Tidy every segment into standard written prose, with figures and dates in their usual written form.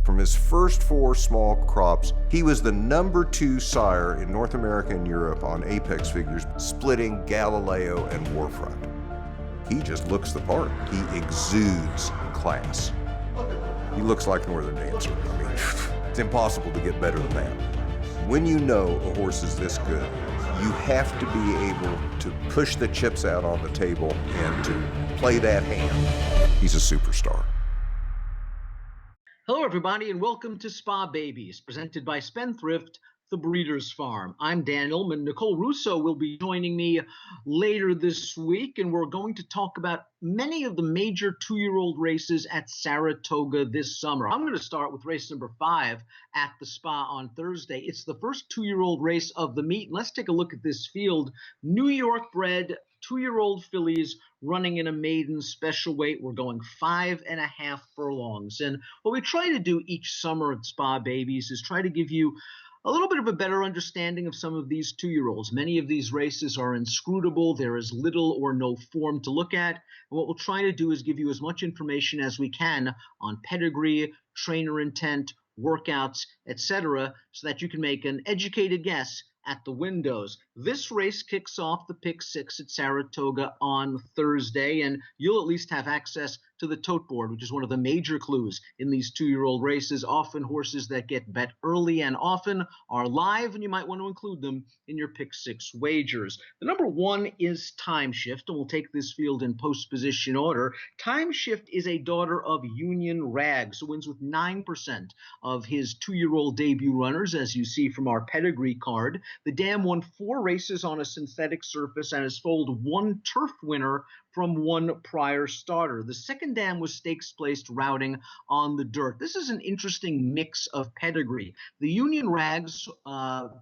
From his first 4 small crops, he was the #2 sire in North America and Europe on apex figures, splitting Galileo and Warfront. He just looks the part. He exudes class. He looks like Northern Dancer. I mean, it's impossible to get better than that. When you know a horse is this good, you have to be able to push the chips out on the table and to play that hand. He's a superstar. Hello, everybody, and welcome to Spa Babies, presented by Spendthrift, the Breeders' Farm. I'm Dan Illman. Nicole Russo will be joining me later this week, and we're going to talk about many of the major 2-year-old races at Saratoga this summer. I'm going to start with race number 5 at the Spa on Thursday. It's the first 2-year-old race of the meet. Let's take a look at this field. New York-bred 2-year-old fillies running in a maiden special weight. We're going 5.5 furlongs. And what we try to do each summer at Spa Babies is try to give you a little bit of a better understanding of some of these 2-year-olds. Many of these races are inscrutable. There is little or no form to look at. And what we'll try to do is give you as much information as we can on pedigree, trainer intent, workouts, etc., so that you can make an educated guess at the windows. This race kicks off the Pick 6 at Saratoga on Thursday, and you'll at least have access to the tote board, which is one of the major clues in these 2-year-old races. Often horses that get bet early and often are live, and you might want to include them in your Pick 6 wagers. The number 1 is Time Shift, and we'll take this field in post-position order. Time Shift is a daughter of Union Rags, who wins with 9% of his 2-year-old debut runners, as you see from our pedigree card. The dam won 4 races on a synthetic surface and has foaled 1 turf winner from 1 prior starter. The second dam was stakes placed routing on the dirt. This is an interesting mix of pedigree. The Union Rags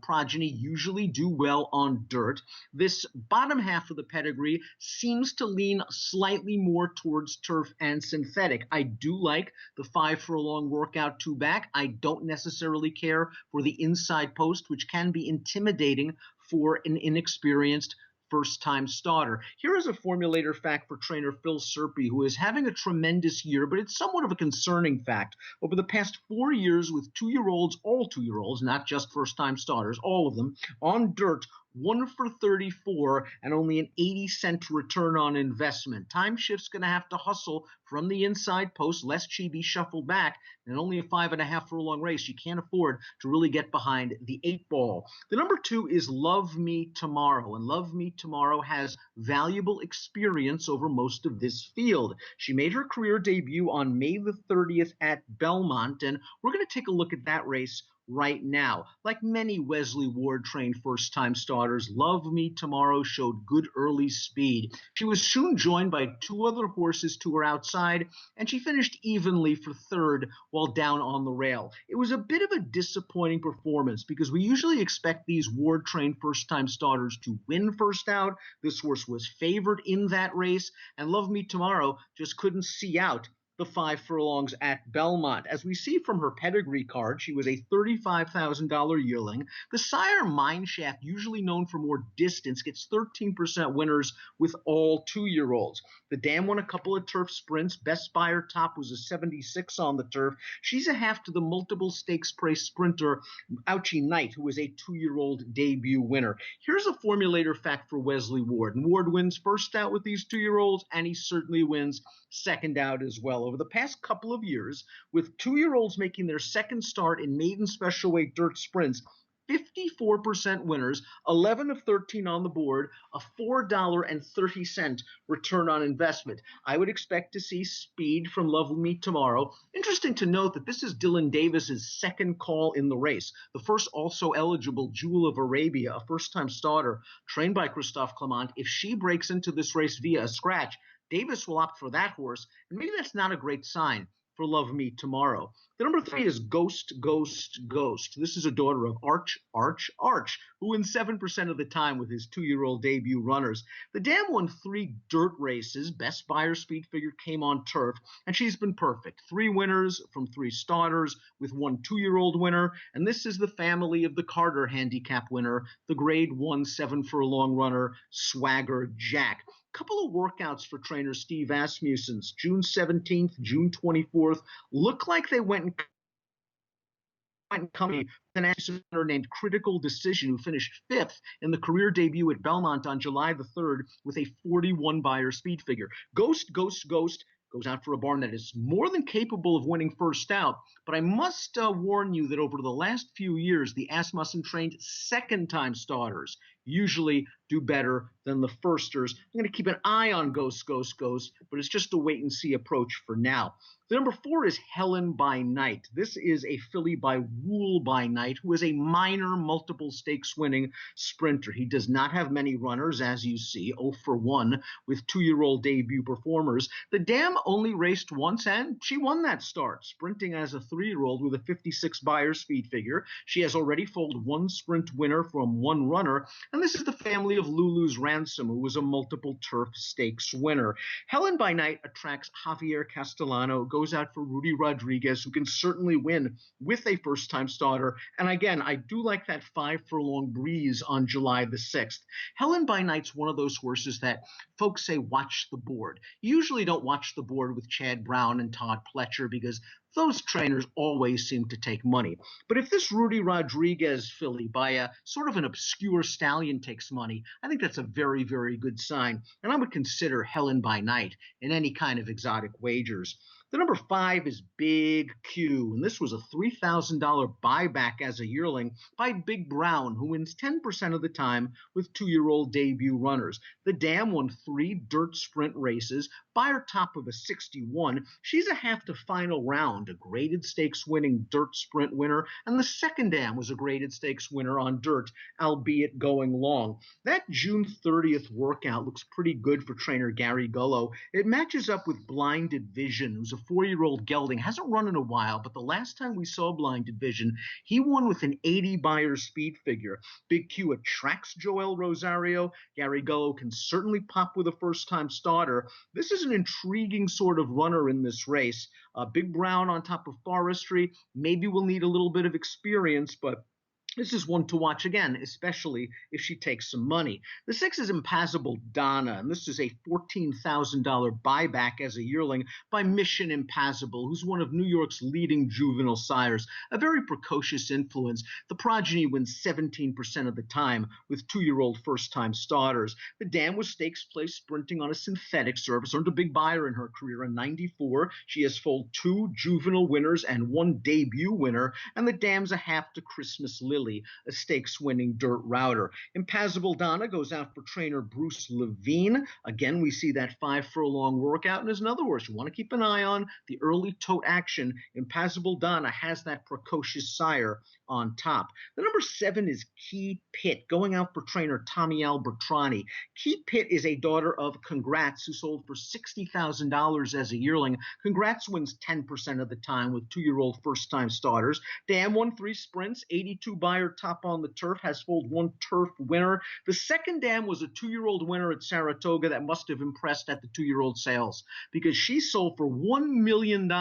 progeny usually do well on dirt. This bottom half of the pedigree seems to lean slightly more towards turf and synthetic. I do like the 5 furlong workout 2 back. I don't necessarily care for the inside post, which can be intimidating for an inexperienced first-time starter. Here is a formulator fact for trainer Phil Serpy, who is having a tremendous year, but it's somewhat of a concerning fact. Over the past 4 years with 2-year-olds, all 2-year-olds, not just first-time starters, all of them, on dirt, 1 for 34 and only an 80-cent return on investment. Time Shift's going to have to hustle from the inside post, lest she be shuffled back, and only a 5.5 furlong race. You can't afford to really get behind the 8 ball. The number 2 is Love Me Tomorrow, and Love Me Tomorrow has valuable experience over most of this field. She made her career debut on May the 30th at Belmont, and we're going to take a look at that race right now. Like many Wesley Ward-trained first-time starters, Love Me Tomorrow showed good early speed. She was soon joined by 2 other horses to her outside, and she finished evenly for 3rd while down on the rail. It was a bit of a disappointing performance because we usually expect these Ward-trained first-time starters to win first out. This horse was favored in that race, and Love Me Tomorrow just couldn't see out the 5 furlongs at Belmont. As we see from her pedigree card, she was a $35,000 yearling. The sire Mineshaft, usually known for more distance, gets 13% winners with all 2-year-olds. The dam won a couple of turf sprints. Best Buyer Top was a 76 on the turf. She's a half to the multiple stakes price sprinter Ouchie Knight, who was a 2-year-old debut winner. Here's a formulator fact for Wesley Ward. And Ward wins first out with these 2-year-olds, and he certainly wins second out as well. Over the past couple of years, with 2-year-olds making their second start in maiden special weight dirt sprints, 54% winners, 11 of 13 on the board, a $4.30 return on investment. I would expect to see speed from Love Me Tomorrow. Interesting to note that this is Dylan Davis's second call in the race. The first also eligible, Jewel of Arabia, a first-time starter trained by Christophe Clement. If she breaks into this race via a scratch, Davis will opt for that horse, and maybe that's not a great sign for Love Me Tomorrow. The number 3 is Ghost, Ghost, Ghost. This is a daughter of Arch, who wins 7% of the time with his 2-year-old debut runners. The dam won 3 dirt races. Best Buyer speed figure came on turf, and she's been perfect. 3 winners from 3 starters with 1 2-year-old winner, and this is the family of the Carter handicap winner, the grade 1 7 furlong runner, Swagger Jack. Couple of workouts for trainer Steve Asmussen's June 17th, June 24th. Look like they went company with an accident named Critical Decision, who finished fifth in the career debut at Belmont on July the 3rd with a 41 Beyer speed figure. Ghost goes out for a barn that is more than capable of winning first out. But I must warn you that over the last few years, the Asmussen-trained second-time starters usually do better than the firsters. I'm going to keep an eye on Ghost, but it's just a wait-and-see approach for now. The number 4 is Helen by Night. This is a filly by Rule by Night, who is a minor multiple stakes winning sprinter. He does not have many runners, as you see, 0 for 1 with 2-year-old debut performers. The dam only raced once, and she won that start, sprinting as a 3-year-old with a 56 Beyer speed figure. She has already foaled one sprint winner from one runner, and this is the family of Lulu's Ransom, who was a multiple turf stakes winner. Helen by Night attracts Javier Castellano, goes out for Rudy Rodriguez, who can certainly win with a first-time starter. And again, I do like that 5 furlong breeze on July the 6th. Helen by Night's one of those horses that folks say watch the board. You usually don't watch the board with Chad Brown and Todd Pletcher because those trainers always seem to take money. But if this Rudy Rodriguez filly by a sort of an obscure stallion takes money, I think that's a very, very good sign. And I would consider Helen by Night in any kind of exotic wagers. The number 5 is Big Q, and this was a $3,000 buyback as a yearling by Big Brown, who wins 10% of the time with 2-year-old debut runners. The dam won 3 dirt sprint races by her top of a 61. She's a half to final round, a graded stakes winning dirt sprint winner, and the second dam was a graded stakes winner on dirt, albeit going long. That June 30th workout looks pretty good for trainer Gary Gullo. It matches up with Blinded Vision, who's a 4-year-old gelding, hasn't run in a while, but the last time we saw Blinded Vision, he won with an 80 Beyer speed figure. Big Q attracts Joel Rosario. Gary Gullo can certainly pop with a first-time starter. This is an intriguing sort of runner in this race. Big Brown on top of Forestry. Maybe we'll need a little bit of experience, but this is one to watch again, especially if she takes some money. The 6 is Impazible Donna, and this is a $14,000 buyback as a yearling by Mission Impazible, who's one of New York's leading juvenile sires, a very precocious influence. The progeny wins 17% of the time with 2-year-old first-time starters. The dam was stakes place sprinting on a synthetic surface, earned a big Beyer in her career in '94. She has foaled 2 juvenile winners and 1 debut winner, and the dam's a half to Christmas Lily, a stakes-winning dirt router. Impazible Donna goes out for trainer Bruce Levine. Again, we see that 5 furlong workout, and there's another horse you want to keep an eye on, the early tote action. Impazible Donna has that precocious sire on top. The number 7 is Key Pit, going out for trainer Tommy Albertrani. Key Pit is a daughter of Congrats, who sold for $60,000 as a yearling. Congrats wins 10% of the time with 2-year-old first-time starters. Dam won 3 sprints, 82 Beyer top on the turf, has foaled 1 turf winner. The second dam was a 2-year-old winner at Saratoga that must have impressed at the 2-year-old sales because she sold for $1 million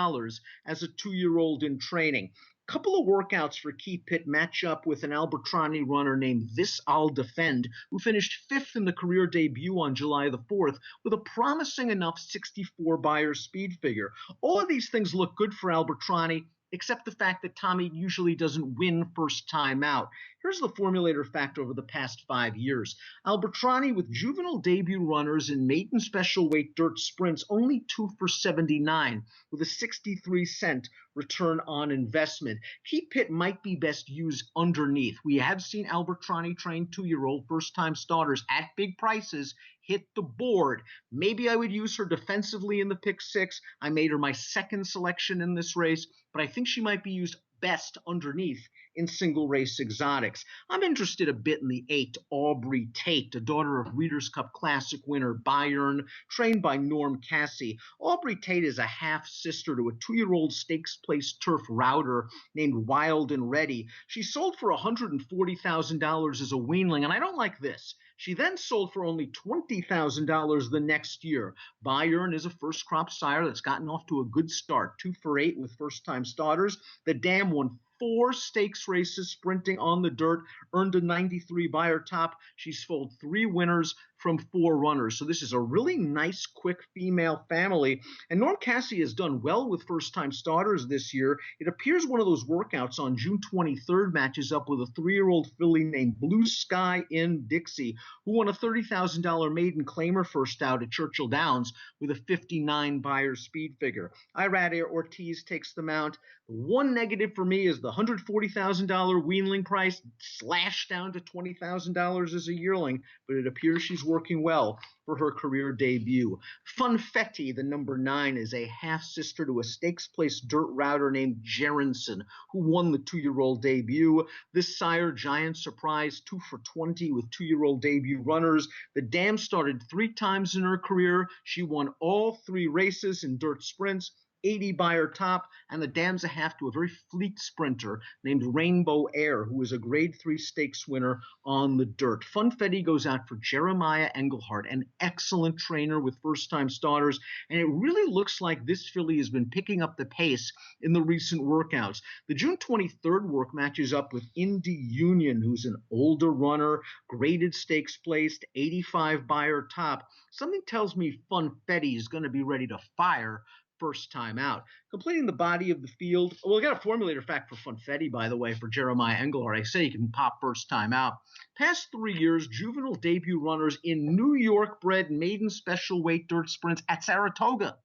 as a 2-year-old in training. Couple of workouts for Key Pit match up with an Albertrani runner named This I'll Defend, who finished 5th in the career debut on July the 4th with a promising enough 64 Beyer speed figure. All of these things look good for Albertrani, except the fact that Tommy usually doesn't win first time out. Here's the formulator fact over the past 5 years. Albertrani, with juvenile debut runners in maiden special weight dirt sprints, only 2 for 79, with a 63-cent return on investment. Key Pit might be best used underneath. We have seen Albertrani train 2-year-old first-time starters at big prices hit the board. Maybe I would use her defensively in the pick 6. I made her my second selection in this race, but I think she might be used best underneath in single race exotics. I'm interested a bit in the 8, Aubrey Tate, a daughter of Reader's Cup Classic winner Bayern, trained by Norm Cassie. Aubrey Tate is a half-sister to a 2-year-old stakes place turf router named Wild and Ready. She sold for $140,000 as a weanling, and I don't like this. She then sold for only $20,000 the next year. Bayern is a first crop sire that's gotten off to a good start, 2 for 8 with first-time starters. The dam won 4 stakes races sprinting on the dirt, earned a 93 Beyer top. She's foaled 3 winners from 4 runners. So this is a really nice, quick female family. And Norm Cassie has done well with first-time starters this year. It appears one of those workouts on June 23rd matches up with a 3-year-old filly named Blue Sky in Dixie, who won a $30,000 maiden claimer first out at Churchill Downs with a 59 Beyer speed figure. Irad Ortiz takes the mount. The one negative for me is the $140,000 weanling price slashed down to $20,000 as a yearling, but it appears she's working well for her career debut. Funfetti, the number 9, is a half-sister to a stakes-placed dirt router named Jerenson, who won the 2-year-old debut. This sire, giant surprise, 2 for 20 with 2-year-old debut runners. The dam started 3 times in her career. She won all 3 races in dirt sprints, 80 Beyer top, and the dam's a half to a very fleet sprinter named Rainbow Air, who is a grade 3 stakes winner on the dirt. Funfetti goes out for Jeremiah Engelhardt, an excellent trainer with first-time starters, and it really looks like this filly has been picking up the pace in the recent workouts. The June 23rd work matches up with Indy Union, who's an older runner, graded stakes placed, 85 Beyer top. Something tells me Funfetti is going to be ready to fire first time out. Completing the body of the field. Well, I got a formulator fact for Funfetti, by the way, for Jeremiah Engelhardt. I say he can pop first time out. Past 3 years, juvenile debut runners in New York bred maiden special weight dirt sprints at Saratoga.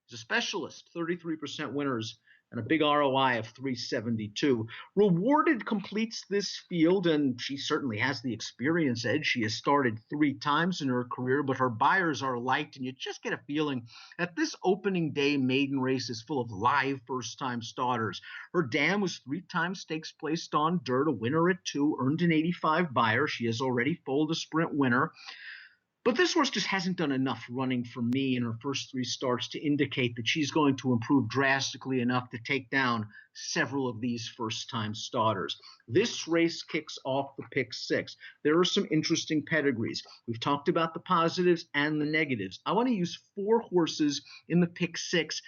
He's a specialist, 33% winners, and a big ROI of 372. Rewarded completes this field, and she certainly has the experience edge. She has started 3 times in her career, but her Beyers are light, and you just get a feeling that this opening day maiden race is full of live first-time starters. Her dam was 3 times stakes placed on dirt, a winner at 2, earned an 85 Beyer. She has already foaled a sprint winner. But this horse just hasn't done enough running for me in her first 3 starts to indicate that she's going to improve drastically enough to take down several of these first-time starters. This race kicks off the pick 6. There are some interesting pedigrees. We've talked about the positives and the negatives. I want to use 4 horses in the pick 6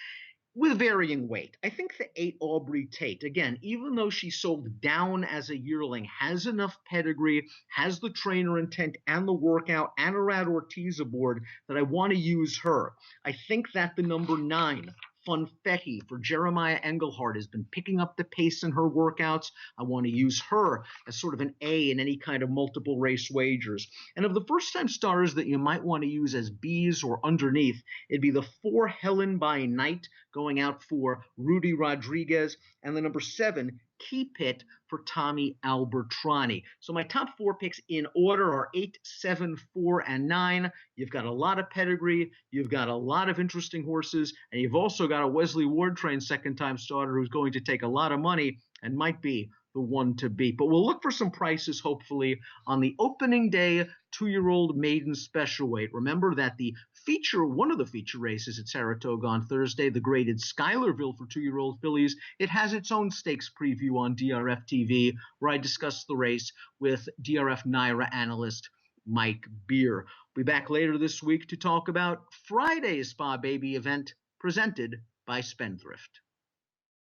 with varying weight. I think the 8 Aubrey Tate, again, even though she sold down as a yearling, has enough pedigree, has the trainer intent and the workout and Irad Ortiz aboard that I want to use her. I think that the number 9, Funfetti for Jeremiah Engelhardt, has been picking up the pace in her workouts. I want to use her as sort of an A in any kind of multiple race wagers. And of the first-time starters that you might want to use as Bs or underneath, it'd be the 4 Helen by Night going out for Rudy Rodriguez, and the number 7 Keep It for Tommy Albertrani. So my top 4 picks in order are 8, 7, 4, and 9. You've got a lot of pedigree, you've got a lot of interesting horses, and you've also got a Wesley Ward-trained second-time starter who's going to take a lot of money and might be the one to beat. But we'll look for some prices, hopefully, on the opening day 2-year-old maiden special weight. Remember that one of the feature races at Saratoga on Thursday, the graded Schuylerville for 2-year-old fillies, it has its own stakes preview on DRFTV, where I discuss the race with DRF Naira analyst Mike Beer. We'll be back later this week to talk about Friday's Spa Baby event presented by Spendthrift.